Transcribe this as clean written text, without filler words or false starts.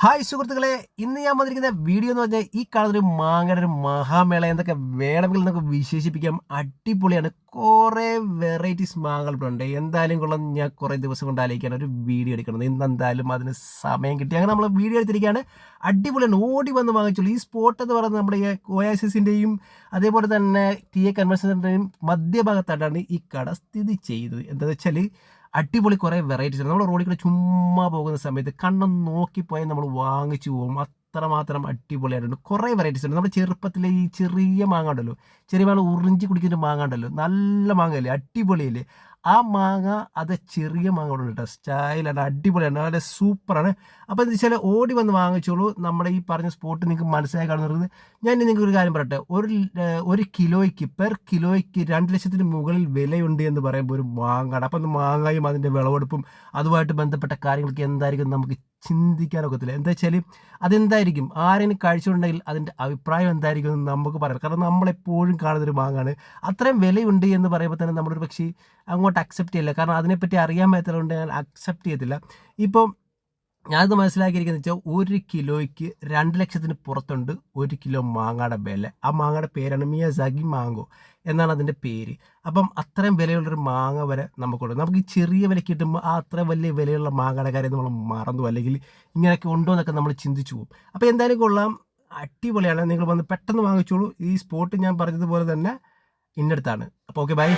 Hi സുഹൃത്തുക്കളെ, ഇന്ന് ഞാൻ വന്നിരിക്കുന്ന വീഡിയോ എന്ന് പറഞ്ഞാൽ ഈ കാണുന്നൊരു മാങ്ങയുടെ ഒരു മഹാമേള എന്തൊക്കെ വേണമെങ്കിൽ നമുക്ക് വിശേഷിപ്പിക്കാം. അടിപൊളിയാണ്. കുറേ വെറൈറ്റീസ് മാങ്ങകൾ ഇവിടെ ഉണ്ട്. എന്തായാലും കൊള്ളാം. ഞാൻ കുറേ ദിവസം കൊണ്ട് ആലോചിക്കുകയാണ് ഒരു വീഡിയോ എടുക്കണം. ഇന്ന് എന്തായാലും അതിന് സമയം കിട്ടി. അങ്ങനെ നമ്മൾ വീഡിയോ എടുത്തിരിക്കുകയാണ്. അടിപൊളിയാണ്. ഓടി വന്ന് വാങ്ങിച്ചോളൂ. ഈ സ്പോട്ട് എന്ന് പറയുന്നത് നമ്മുടെ ഈ ഒയാസിസിൻ്റെയും അതേപോലെ തന്നെ ടി എ കൺവെൻഷൻ സെൻ്ററിൻ്റെയും മധ്യഭാഗത്തായിട്ടാണ് ഈ കട സ്ഥിതി ചെയ്തത്. എന്താണെന്ന് വെച്ചാൽ അടിപൊളി കുറേ വെറൈറ്റീസ് ഉണ്ട്. നമ്മൾ റോഡിൽ കൂടെ ചുമ്മാ പോകുന്ന സമയത്ത് കണ്ണൊന്ന് നോക്കിപ്പോയാൽ നമ്മൾ വാങ്ങിച്ചു പോകും. അത്രമാത്രം അടിപൊളിയായിട്ടുണ്ട്. കുറേ വെറൈറ്റീസ് ഉണ്ട്. നമ്മുടെ ചെറുപ്പത്തിലെ ഈ ചെറിയ മാങ്ങ ഉണ്ടല്ലോ, ചെറിയ മാങ്ങ ഉറിഞ്ചി കുടിക്കുന്ന മാങ്ങ ഉണ്ടല്ലോ, നല്ല മാങ്ങയല്ലേ, അടിപൊളിയല്ലേ. ആ മാങ്ങ അത് ചെറിയ മാങ്ങ ഉണ്ട് കേട്ടോ. സ്റ്റൈലാണ്, അടിപൊളിയാണ്, നല്ല സൂപ്പറാണ്. അപ്പോൾ എന്താ വെച്ചാൽ ഓടി വന്ന് വാങ്ങിച്ചോളൂ. നമ്മുടെ ഈ പറഞ്ഞ സ്പോട്ട് നിങ്ങൾക്ക് മനസ്സിലായി കാണുന്നത്. ഞാൻ നിങ്ങൾക്ക് ഒരു കാര്യം പറയട്ടെ, ഒരു കിലോയ്ക്ക് പെർ കിലോയ്ക്ക് 2 ലക്ഷത്തിന് മുകളിൽ വിലയുണ്ട് എന്ന് പറയുമ്പോൾ ഒരു മാങ്ങാണ്. അപ്പം മാങ്ങയും അതിൻ്റെ വിളവെടുപ്പും അതുമായിട്ട് ബന്ധപ്പെട്ട കാര്യങ്ങളൊക്കെ എന്തായിരിക്കും നമുക്ക് ചിന്തിക്കാനൊക്കത്തില്ല. എന്താ വെച്ചാൽ അതെന്തായിരിക്കും, ആരെങ്കിലും കഴിച്ചിട്ടുണ്ടെങ്കിൽ അതിൻ്റെ അഭിപ്രായം എന്തായിരിക്കും എന്ന് നമുക്ക് പറയാം. കാരണം നമ്മളെപ്പോഴും കാണുന്നൊരു മാങ്ങാണ്. അത്രയും വിലയുണ്ട് എന്ന് പറയുമ്പോൾ തന്നെ നമ്മളൊരു പക്ഷേ അങ്ങോട്ട് അക്സെപ്റ്റ് ചെയ്യില്ല. കാരണം അതിനെപ്പറ്റി അറിയാൻ മേത്തതുകൊണ്ട് ഞാൻ അക്സെപ്റ്റ് ചെയ്യത്തില്ല. ഇപ്പം ഞാനത് മനസ്സിലാക്കിയിരിക്കുന്നത് വെച്ചാൽ 1 കിലോയ്ക്ക് 2 ലക്ഷത്തിന് പുറത്തുണ്ട് 1 കിലോ മാങ്ങയുടെ വില. ആ മാങ്ങയുടെ പേരാണ് മിയാസാക്കി മാങ്കോ എന്നാണ് അതിൻ്റെ പേര്. അപ്പം അത്രയും വിലയുള്ളൊരു മാങ്ങ വരെ നമുക്കുണ്ട്. നമുക്ക് ഈ ചെറിയ വിലയ്ക്ക് കിട്ടുമ്പോൾ ആ അത്ര വലിയ വിലയുള്ള മാങ്ങയുടെ കാര്യം നമ്മൾ മറന്നു, അല്ലെങ്കിൽ ഇങ്ങനെയൊക്കെ ഉണ്ടോ എന്നൊക്കെ നമ്മൾ ചിന്തിച്ചു പോകും. അപ്പോൾ എന്തായാലും കൊള്ളാം, അടിപൊളിയാണ്. നിങ്ങൾ വന്ന് പെട്ടെന്ന് വാങ്ങിച്ചോളൂ. ഈ സ്പോട്ട് ഞാൻ പറഞ്ഞതുപോലെ തന്നെ ഇന്നടുത്താണ്. അപ്പോൾ ഓക്കെ, ബൈ.